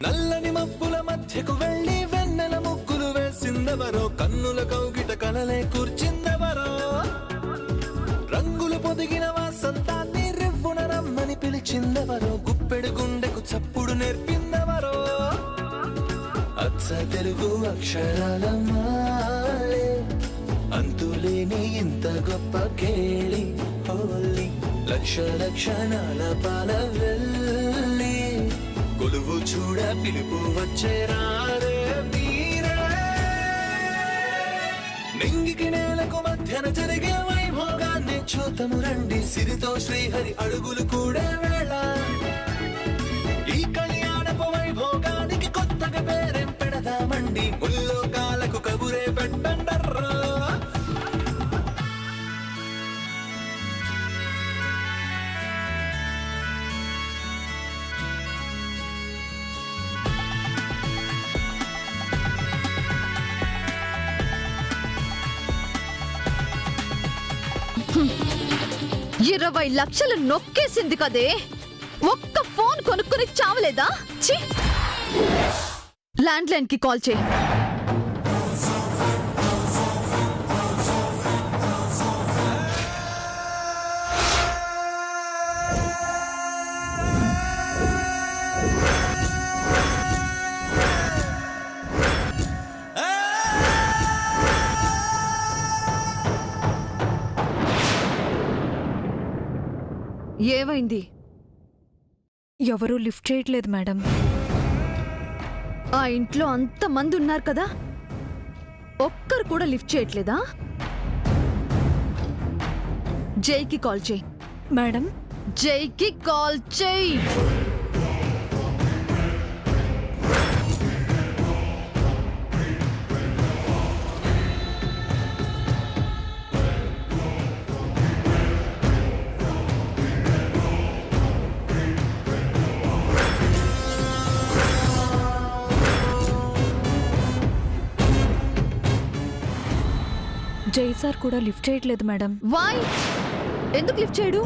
నల్లని మబ్బుల మధ్యకు వెళ్ళి వెన్నెల ముగ్గులు వేసిందెవరో, కన్నుల కౌగిట కలలే కూర్చిందెవరో, రంగులు పొదిగిన వాసంతాన్ని రివ్వున రమ్మని పిలిచిందెవరో, గుప్పెడు గుండెకు చప్పుడు నేర్పిందెవరో, అచ్చ తెలుగు అక్షరాల మాలే అంతులేని ఇంత గొప్ప కేళి హోలీ, లక్ష లక్షణాల పాల వెళ్ళి కొలువు చూడ పిలుపు వచ్చేరారే మీరే. నింగికి నేలకు మధ్యన జరిగే వైభోగాన్ని చూతము రండి, సిరితో శ్రీహరి అడుగులు కూడా వేళ. ఈ కళ్యాణపు వైభోగానికి కొత్తగా పేరేం పెడదామండి, ముల్లోకాలకు కబురే పెట్టండర్రా. ఇరవై లక్షలు నొక్కేసింది కదే, ఒక్క ఫోన్ కొనుక్కుని చావలేదా? ల్యాండ్ లైన్ కి కాల్ చేయి. ఏమైంది? ఎవరూ లిఫ్ట్ చేయట్లేదు మేడం. ఆ ఇంట్లో అంతమంది ఉన్నారు కదా, ఒక్కరు కూడా లిఫ్ట్ చేయట్లేదా? జైకి కాల్ చేయి. మేడం, జైకి కాల్ చేయి. జై సార్ కూడా లిఫ్ట్ చేయట్లేదు మేడం. వై? ఎందుకు లిఫ్ట్ చేయడు?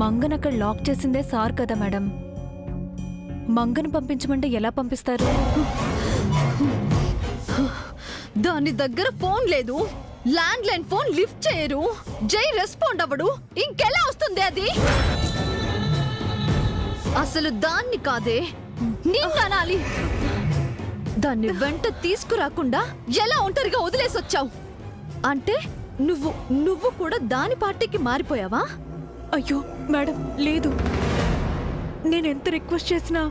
మంగన్ అక్కడ లాక్ చేసిందే సార్ కదా మేడం. మంగన్ పంపించమంటే ఎలా పంపిస్తారు? దాని దగ్గర ఫోన్ లేదు, ల్యాండ్ లైన్ ఫోన్ లిఫ్ట్ చేయరు, జై రెస్పాండ్ అవ్వడు, ఇంకెలా వస్తుంది అది? అసలు దాన్ని కాదే, నిన్ననాలి. దాన్ని వెంట తీసుకురాకుండా ఎలా ఒంటరిగా వదిలేసొచ్చావు? అంటే నువ్వు కూడా దాని పార్టీకి మారిపోయావా? అయ్యో మేడం, లేదు. నేనెంత రిక్వెస్ట్ చేసినా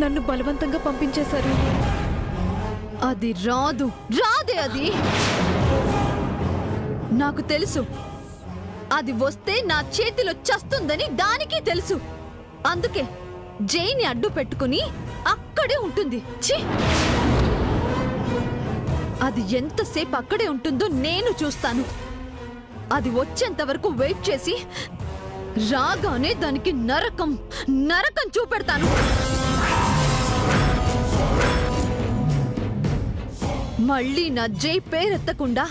నన్ను బలవంతంగా పంపించేశారు. అది రాదే అది. నాకు తెలుసు, అది వస్తే నా చేతిలో చస్తుందని దానికి తెలుసు. అందుకే జైని అడ్డు పెట్టుకుని అక్కడే ఉంటుంది. ఛీ! అది ఎంతసేపు అక్కడే ఉంటుందో నేను చూస్తాను. అది వచ్చేంత వరకు వెయిట్ చేసి రాగానే దానికి నరకం చూపెడతాను. మళ్ళీ నా జై పేరెత్తకుండా,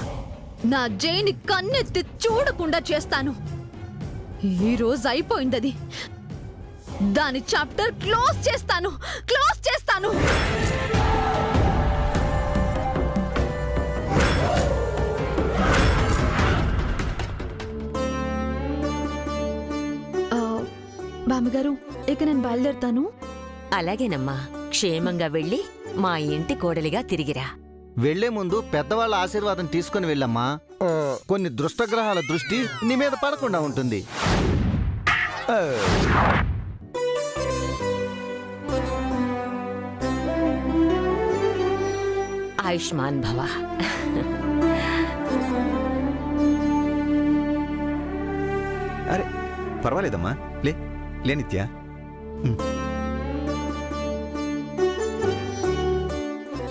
నా జైని కన్నెత్తి చూడకుండా చేస్తాను. ఈ రోజు అయిపోయిందది. దాని చాప్టర్ క్లోజ్ చేస్తాను. బామ్మగారు, ఇక నేను బయలుదేరుతాను. అలాగేనమ్మా, క్షేమంగా వెళ్ళి మా ఇంటి కోడలిగా తిరిగిరా. వెళ్లే ముందు పెద్దవాళ్ళ ఆశీర్వాదం తీసుకుని వెళ్ళమ్మా. కొన్ని దుష్టగ్రహాల దృష్టి నీ మీద పడకుండా ఉంటుంది. ఆయుష్మాన్ భవ. అరే పర్వాలేదమ్మా, లే నిత్య.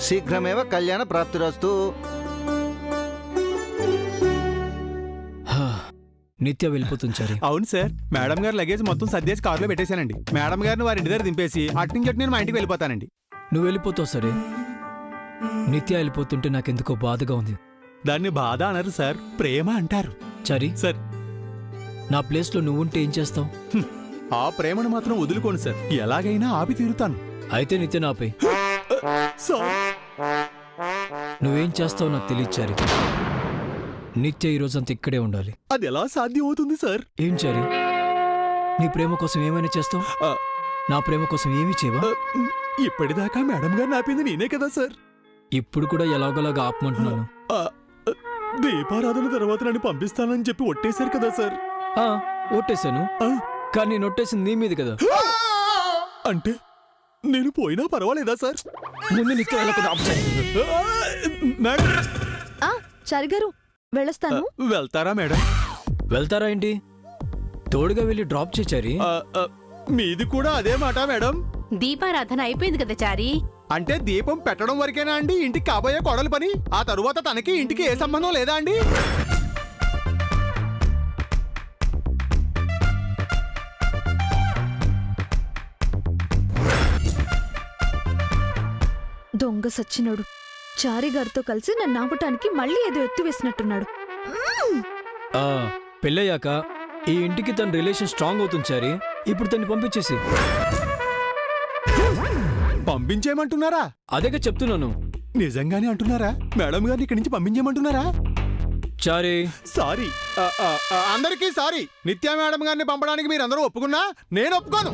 శీఘ్రమేవ కళ్యాణ ప్రాప్తిరస్తు. నిత్య వెళ్ళిపోతుంచారు. అవును సార్, మేడం గారు లగేజ్ మొత్తం సర్దేసి కారులో పెట్టేశానండి. మేడం గారిని వారి ఇంటి దగ్గర దింపేసి అటు నేను మా ఇంటికి వెళ్ళిపోతానండి. నువ్వు వెళ్ళిపోతావు సరే, నిత్య వెళ్ళిపోతుంటే నాకెందుకో బాధగా ఉంది. దాన్ని బాధ అనరు సార్, ప్రేమ అంటారు. చరి సార్, నా ప్లేస్లో నువ్వుంటే ఏం చేస్తావు? ఆ ప్రేమను మాత్రం వదులుకోను సార్, ఎలాగైనా ఆపి తీరుతాను. అయితే నిత్య నాపై సార్ నువ్వేం చేస్తావో నాకు తెలియదు చారి. నిత్య ఈ రోజంతా ఇక్కడే ఉండాలి. అది ఎలా సాధ్యం అవుతుంది సార్? ఏం చారి, నీ ప్రేమ కోసం ఏమైనా చేస్తావు, ఆ, నా ప్రేమ కోసం ఏమీ చేయవా? ఇప్పటిదాకా మేడం గారు నాపింది నేనే కదా సార్. ఇప్పుడు కూడా ఎలాగోలాగా ఆపమంటున్నాను. ఆ, దీపారాధన తర్వాత నన్ను పంపిస్తానని చెప్పి ఒట్టేశారు కదా సార్. ఆ, ఒట్టేశాను. ఆ, కానీ నేను ఒట్టేసింది నీ మీద కదా. అంటే నేను పోయినా పర్వాలేదా సార్? ముందు నిత్య వెళ్ళకుండా ఆపు చారి. ఆ, మేడం ఆ చారి గారు వెళ్ళొస్తాను. వెళ్తారా మేడం? వెళ్తారా ఏంటి? తోడుగా వెళ్ళి డ్రాప్ చేచారి. ఆ, ఆ, మీది కూడా అదే మాట మేడం? దీపారాధన అయిపోయింది కదా చారి. అంటే దీపం పెట్టడం వరకేనా అండి ఇంటికి కాబోయే కోడలు పని? ఆ తరువాత తనకి ఇంటికి ఏ సంబంధం లేదా అండి? దొంగ సచ్చినోడు చారి గారితో కలిసి నన్ను ఆపటానికి మళ్ళీ ఏదో ఎత్తు వేసినట్టున్నాడు. ఆ, పెళ్ళయ్యాక ఈ ఇంటికి తన రిలేషన్ స్ట్రాంగ్ అవుతుంది చారి. ఇప్పుడు తన్ని పంపించేసి. పంపించేయమంటున్నారా? అదేగా చెప్తున్నాను. నిజంగానే అంటున్నారా? మేడం గారిని ఇక్కడి నుంచి పంపించేయమంటున్నారా? చారి, సారీ. అందరికీ సారీ. నిత్యా మేడం గారిని పంపడానికి మీరందరూ ఒప్పుకున్నా నేను ఒప్పుకోను.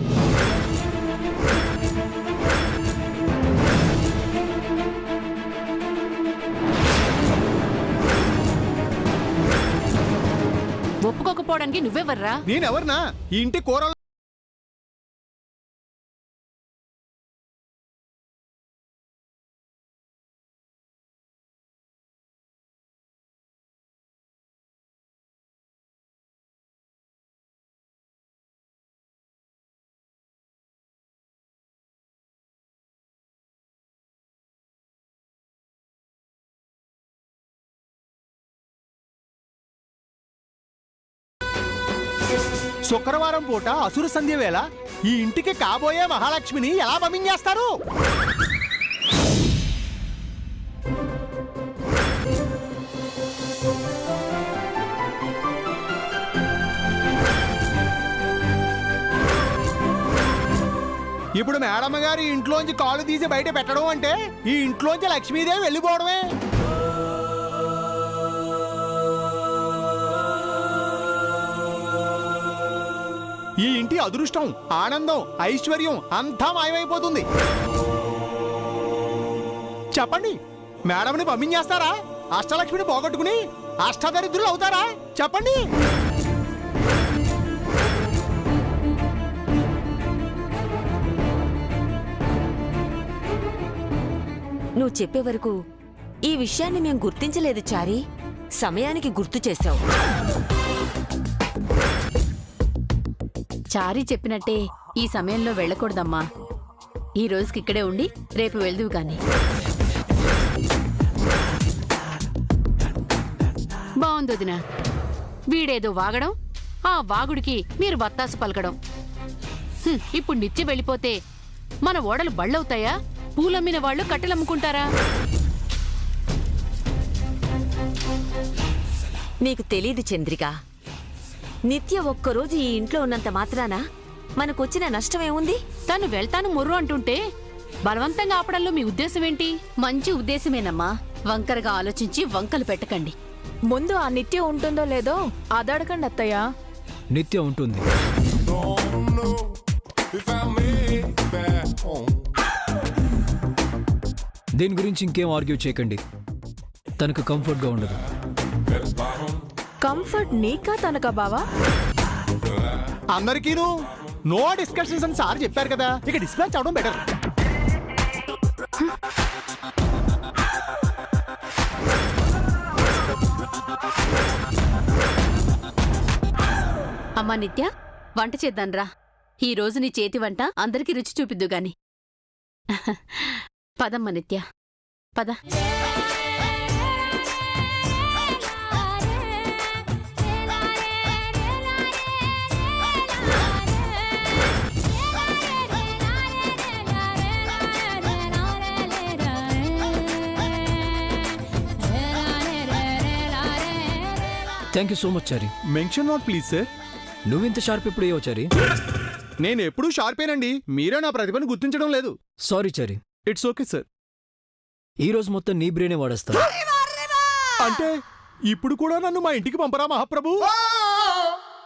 ఒప్పుకోకపోవడానికి నువ్వెవర్రా? నేనెవర్నా? ఈ ఇంటి కూరలు శుక్రవారం పూట అసురు సంధ్య వేళ ఈ ఇంటికి కాబోయే మహాలక్ష్మిని ఎలా పంపించేస్తారు? ఇప్పుడు మేడమ్మ గారి ఇంట్లోంచి కాళ్ళు తీసి బయట పెట్టడం అంటే ఈ ఇంట్లోంచి లక్ష్మీదేవి వెళ్ళిపోవడమే. ఈ ఇంటి అదృష్టం, ఆనందం, ఐశ్వర్యం అంతా మాయమైపోతుంది. చెప్పండి, మేడంని పంపించేస్తారా? అష్టలక్ష్మిని పోగొట్టుకుని అష్టదరిద్రులు అవుతారా? చెప్పండి. నువ్వు చెప్పే వరకు ఈ విషయాన్ని మేం గుర్తించలేదు చారి. సమయానికి గుర్తు చేశావు. చారి చెప్పినట్టే ఈ సమయంలో వెళ్ళకూడదమ్మా. ఈ రోజుకి ఇక్కడే ఉండి రేపు వెళ్దువు గాని. బాగుంది వదినా. వీడేదో వాగడం, ఆ వాగుడికి మీరు బత్తాసు పలకడం. ఇప్పుడు నిత్య వెళ్ళిపోతే మన ఓడలు బళ్ళవుతాయా? పూలమ్మిన వాళ్ళు కట్టెలమ్ముకుంటారా? నీకు తెలీదు చంద్రిక. నిత్య ఒక్కరోజు ఈ ఇంట్లో ఉన్నంత మాత్రాన మనకొచ్చిన నష్టమేముంది? తను వెళ్తాను మొర్రు అంటుంటే బలవంతంగా ఆపడంలో మీ ఉద్దేశం ఏంటి? మంచి ఉద్దేశమేనమ్మా. వంకరగా ఆలోచించి వంకలు పెట్టకండి. ముందు ఆ నిత్య ఉంటుందో లేదో అదడకండి అత్తయ్య. నిత్య ఉంటుంది. దీని గురించి ఇంకేం ఆర్గ్యూ చేయకండి. తనకు కంఫర్ట్గా ఉండదు. కంఫర్ట్ నీకా తనకా బావా? అందరికీను నో డిస్కషన్స్ అని సార్ చెప్పారు కదా, ఇక డిస్పాచ్ అవడం బెటర్. అమ్మా నిత్య, వంట చేద్దాన్రా. ఈ రోజు నీ చేతి వంట అందరికీ రుచి చూపిద్దు గాని. పదమ్మ నిత్య, పద. Thank you so much Chari. Mention not please sir. నువ్వింత షార్ప్ ఎప్పుడు అయ్యావు చారి? నేను ఎప్పుడూ షార్పేనండి, మీరే నా ప్రతిభను గుర్తించడం లేదు. Sorry Chari, it's okay sir. ఈ రోజు మొత్తం నీ బ్రెయినే వాడేస్తా. అంటే ఇప్పుడు కూడా నన్ను మా ఇంటికి పంపరా మహాప్రభు?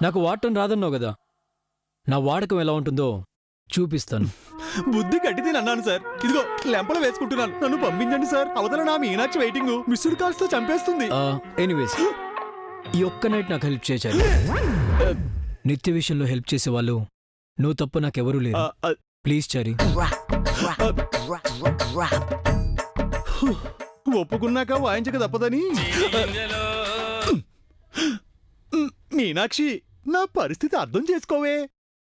నాకు వాడటం రాదన్నావు కదా, నా వాడకం ఎలా ఉంటుందో చూపిస్తాను. బుద్ధి గట్టిది అన్నాను సార్. ఇదిగో లెంపలు వేసుకుంటున్నాను, నన్ను పంపించండి సార్. అవతల నా మీనాక్షి వెయిటింగ్, మిస్డ్ కాల్స్ తో చంపేస్తుంది. ఎనీవేస్, ఈ ఒక్క నైట్ నాకు హెల్ప్ చేశారు. నిత్య విషయంలో హెల్ప్ చేసే వాళ్ళు నువ్వు తప్ప నాకెవరూ లేరు. ప్లీజ్ చారి. ఒప్పుకున్నాక వాయించక తప్పదని. మీనాక్షి, నా పరిస్థితి అర్థం చేసుకోవే.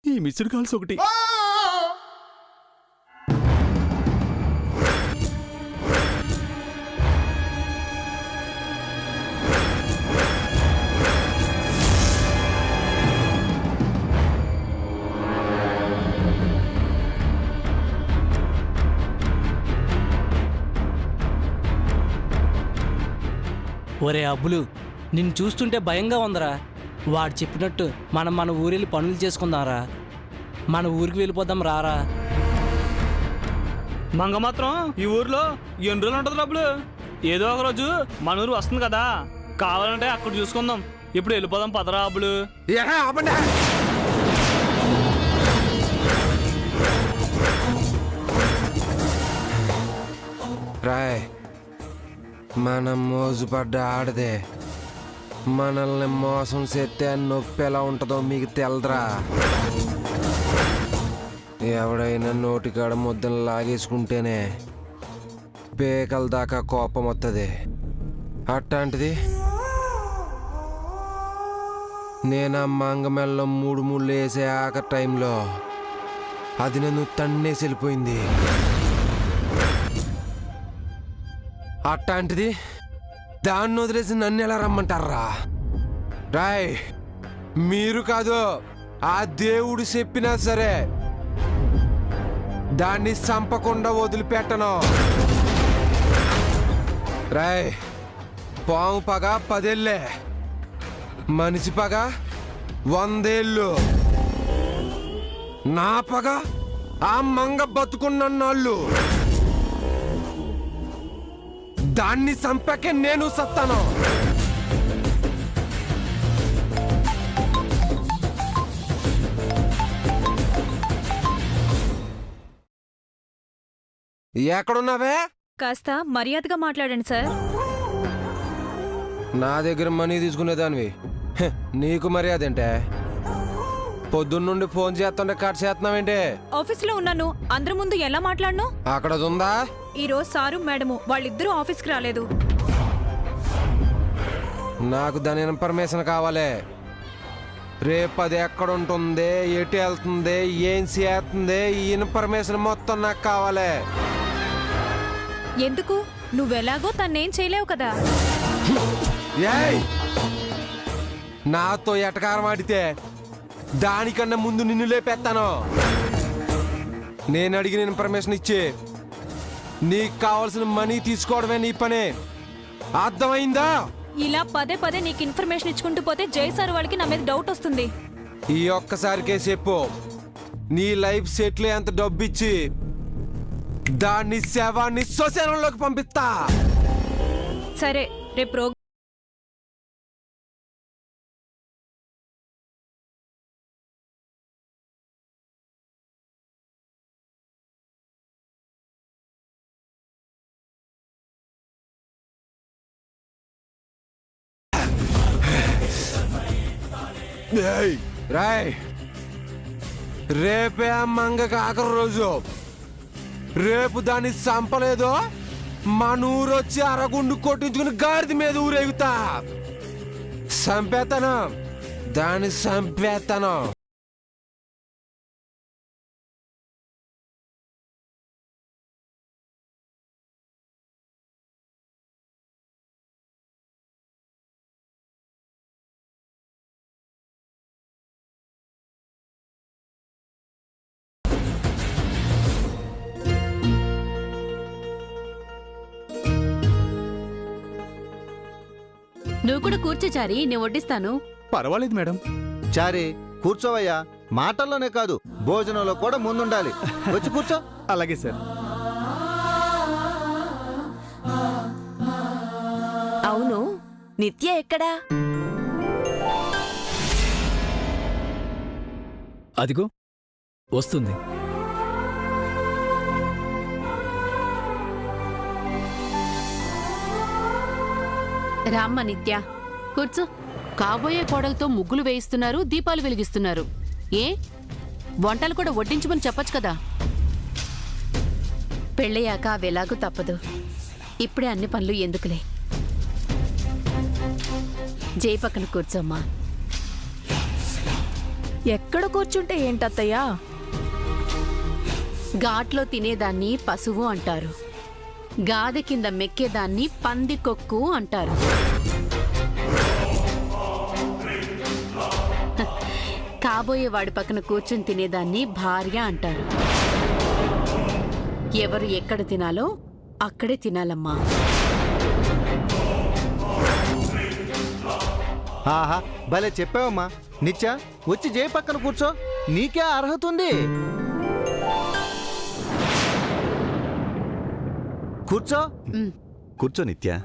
ఈ మిస్డ్ కాల్స్ ఒకటి. ఒరే అబ్బులు, నిన్ను చూస్తుంటే భయంగా ఉందరా. వాడు చెప్పినట్టు మనం మన ఊరెళ్ళి పనులు చేసుకుందాంరా. మన ఊరికి వెళ్ళిపోదాం రారా. మంగ మాత్రం ఈ ఊర్లో ఎన్ని రోజులు ఉంటుంది డబ్బులు? ఏదో ఒక రోజు మన ఊరు వస్తుంది కదా, కావాలంటే అక్కడ చూసుకుందాం. ఇప్పుడు వెళ్ళిపోదాం పదరా అబ్బులు. రాయ్, మనం మోజుపడ్డ ఆడదే మనల్ని మోసం చేస్తే నొప్పి ఎలా ఉంటుందో మీకు తెలదరా. ఎవడైనా నోటికాడ ముద్దను లాగేసుకుంటేనే పేకల దాకా కోపం వస్తుంది. అట్లాంటిది నేను ఆ మంగమెల్లో 3 ముళ్ళు వేసే ఆఖరి టైంలో అది నన్ను తన్నేసి వెళ్ళిపోయింది. అట్లాంటిది దాన్ని వదిలేసి నన్ను ఎలా రమ్మంటారా? రాయ్, మీరు కాదు, ఆ దేవుడు చెప్పినా సరే దాన్ని చంపకుండా వదిలిపెట్టను. రాయ్, పాము పగ 10 ఏళ్ళే, మనిషి పగ 100 ఏళ్ళు. నా పగ ఆ మంగ బతుకున్నన్నాళ్ళు. దాన్ని చంపాకే నేను సత్తాను. ఎక్కడున్నావే? కాస్త మర్యాదగా మాట్లాడండి సార్. నా దగ్గర మనీ తీసుకునేదానివి, నీకు మర్యాద ఏంటే? పొద్దున్నుండి ఫోన్ చేస్తుంటే కట్ చేస్తున్నావేంటి? ఆఫీస్లో ఉన్నాను, అందరి ముందు ఎలా మాట్లాడను? అక్కడ ఉందా? ఈ రోజు సారు మేడము వాళ్ళిద్దరూ ఆఫీస్కి రాలేదు. నాకు దాని ఇన్ఫర్మేషన్ కావాలి. రేపు అది ఎక్కడుంటుంది, ఎటు వెళ్తుంది, ఏం చేస్తుంది, ఈ ఇన్ఫర్మేషన్ మొత్తం నాకు కావాలి. ఎందుకు? నువ్వెలాగో తన్నేం చేయలేవు కదా. ఏయ్, నాతో ఎటకారం ఆడితే దానికన్నా ముందు నిన్ను లేపేస్తాను. నేను అడిగిన ఇన్ఫర్మేషన్ ఇచ్చి నీకు కావాల్సిన మనీ తీసుకోవడమే నీ పని, అర్థమైందా? ఇలా పదే పదే నీకు ఇన్ఫర్మేషన్ ఇచ్చుకుంటూ పోతే జై సార్ వాళ్ళకి నా మీద డౌట్ వస్తుంది. ఈ ఒక్కసారికే చెప్పు, నీ లైఫ్ సెటిల్ అంత డబ్బు ఇచ్చి దాన్ని శవాన్ని శ్మశానంలోకి పంపిస్తా. సరే, రేపు రాయ్, రేపే ఆ మంగకి ఆఖరి రోజు. రేపు దాన్ని చంపలేదో మన ఊరొచ్చి అరగుండు కొట్టించుకుని గాడిద మీద ఊరేగుతా. చంపేతాను, దాన్ని చంపేతాను. నువ్వు కూడా కూర్చో చారి, నేను వడ్డిస్తాను. పర్వాలేదు మేడం. చారి, కూర్చోవయ్యా. మాటల్లోనే కాదు, భోజనంలో కూడా ముందుండాలి. వచ్చి కూర్చో. అలాగే సార్. అవును, నిత్య ఎక్కడా? అదిగో వస్తుంది. రామ్మ నిత్య, కూర్చో. కాబోయే కోడలతో ముగ్గులు వేయిస్తున్నారు, దీపాలు వెలిగిస్తున్నారు. ఏ వంటలు కూడా వడ్డించమని చెప్పొచ్చు కదా. పెళ్ళయ్యాక అవెలాగూ తప్పదు. ఇప్పుడే అన్ని పనులు ఎందుకులే. జై పక్కన కూర్చోమ్మా. ఎక్కడ కూర్చుంటే ఏంటత్తయ్యా? ఘాట్లో తినేదాన్ని పశువు అంటారు, గాదె కింద మెక్కేదాన్ని పందికొక్కు అంటారు. కాబోయే వాడి పక్కన కూర్చుని తినేదాన్ని భార్య అంటారు. ఎవరు ఎక్కడ తినాలో అక్కడే తినాలమ్మా. ఆహా, భలే చెప్పావమ్మా. నిత్య, వచ్చి జై పక్కన కూర్చో. నీకే అర్హత ఉంది. కూర్చో. కూర్చో నిత్య.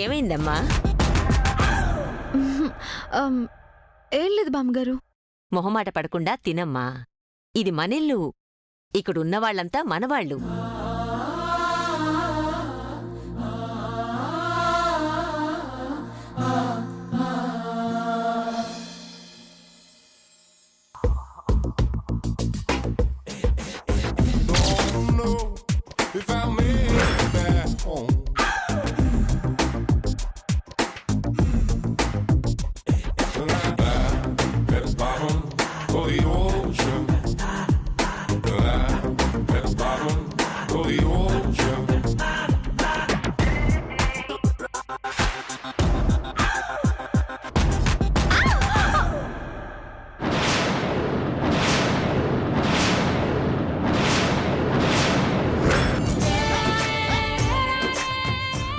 ఏమైందమ్మా? ఏం లేదు బామ్మగారు. మొహమాట పడకుండా తినమ్మా. ఇది మనిల్లు. ఇక్కడున్న వాళ్ళంతా మనవాళ్ళు.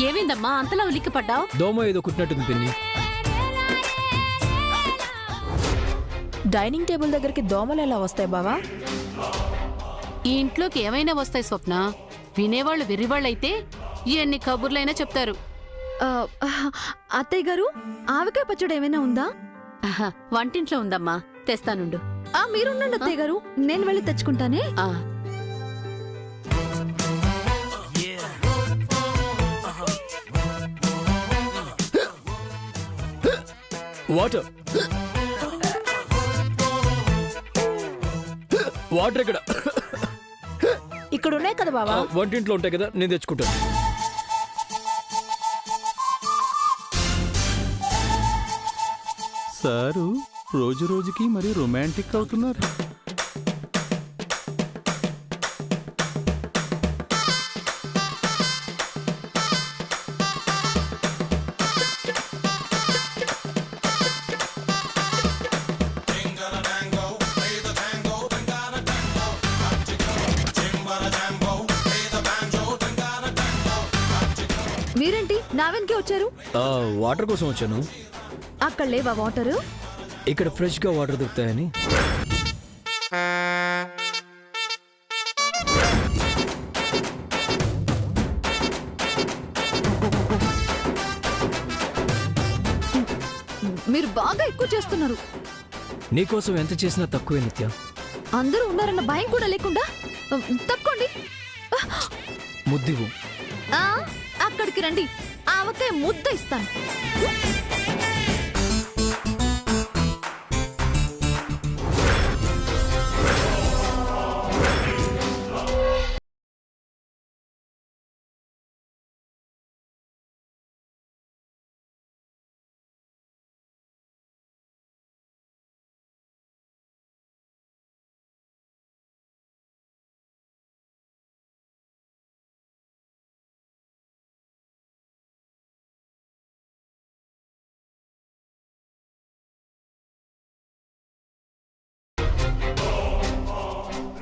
ఏమైందమ్మా అంతలా ఉలిక్కిపడ్డావు? దోమ ఏదో కుట్టినట్టుంది పిన్ని. డైనింగ్ టేబుల్ దగ్గరికి దోమలు ఎలా వస్తాయి బావా? ఈ ఇంట్లోకి ఏమైనా వస్తాయి స్వప్న. వినేవాళ్ళు వెర్రివాళ్ళైతే ఎన్ని కబుర్లైనా చెప్తారు. అత్తయ్య గారు, ఆవకాయ పచ్చడి ఏమైనా ఉందా? ఆహా, వంటింట్లో ఉందమ్మా, తెస్తానుండు. మీరుండండి అత్తయ్య గారు, నేను వెళ్ళి తెచ్చుకుంటానే. వాటర్ వాటర్ ఎక్కడ? ఇక్కడ ఉన్నాయి కదా బావా. వంటింట్లో ఉంటాయి కదా, నేను తెచ్చుకుంటాను. సారు రోజు రోజుకి మరి రొమాంటిక్ అవుతున్నారు. మీరేంటి నా వెనకే వచ్చారు? వాటర్ కోసం వచ్చాను. అక్కడ లేవా వాటరు? ఇక్కడ ఫ్రెష్ గా వాటర్ దొరుకుతాయని. మీరు బాగా ఎక్కువ చేస్తున్నారు. నీకోసం ఎంత చేసినా తక్కువే నిత్య. అందరూ ఉన్నారన్న భయం కూడా లేకుండా తప్పుకోండి. ముద్దివు. అక్కడికి రండి. ఆవకాయ ముద్ద ఇస్తాను.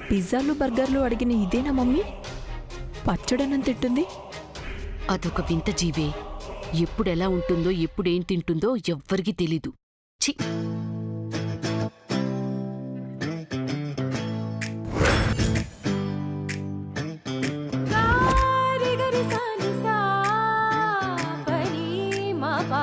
పిజ్జాలు బర్గర్లు అడిగిన ఇదేనా మమ్మీ? పచ్చడనం తింటుంది. అదొక వింత జీవే. ఎప్పుడెలా ఉంటుందో ఎప్పుడేం తింటుందో ఎవ్వరికీ తెలీదు. ఛీ! మా